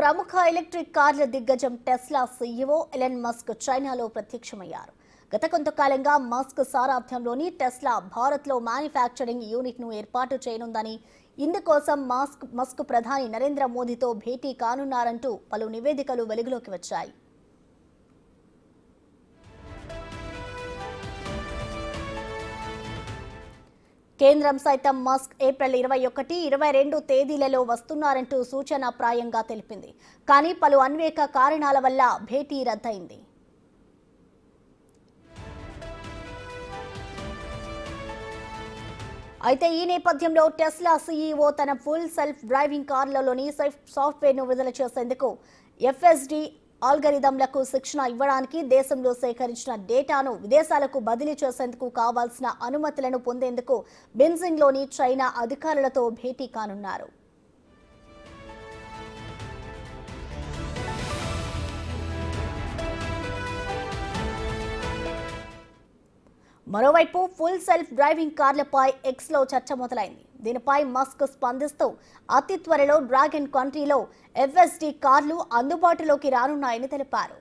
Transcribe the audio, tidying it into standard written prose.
ప్రముఖ ఎలక్ట్రిక్ కార్ల దిగ్గజం టెస్లా సీఈఓ ఎలన్ మస్క్ చైనాలో ప్రత్యక్షమయ్యారు. గత కొంతకాలంగా మస్క్ సారథ్యంలోని టెస్లా భారత్లో మ్యానుఫ్యాక్చరింగ్ యూనిట్ను ఏర్పాటు చేయనుందని, ఇందుకోసం మస్క్ ప్రధాని నరేంద్ర మోదీతో భేటీ కానున్నారంటూ పలు నివేదికలు వెలుగులోకి వచ్చాయి. కేంద్రం సైతం మస్క్ ఏప్రిల్ 21, 22 తేదీలలో వస్తున్నారంటూ సూచనాప్రాయంగా తెలిపింది. కానీ పలు అన్వేషణ కారణాల వల్ల భేటీ రద్దయింది. అయితే ఈ నేపథ్యంలో టెస్లా సీఈఓ తన ఫుల్ సెల్ఫ్ డ్రైవింగ్ కార్లలోని సాఫ్ట్వేర్ను విడుదల చేసేందుకు ఎఫ్ఎస్డి ఆల్గరిథంలకు శిక్షణ ఇవ్వడానికి దేశంలో సేకరించిన డేటాను విదేశాలకు బదిలీ చేసేందుకు కావాల్సిన అనుమతులను పొందేందుకు బీజింగ్లోని చైనా అధికారులతో భేటీ కానున్నారు. మరోవైపు ఫుల్ సెల్ఫ్ డ్రైవింగ్ కార్లపై ఎక్స్లో చర్చ మొదలైంది. దీనిపై మస్క్ స్పందిస్తూ అతి త్వరలో డ్రాగన్ కంట్రీలో ఎఫ్ఎస్డి కార్లు అందుబాటులోకి రానున్నాయని తెలిపారు.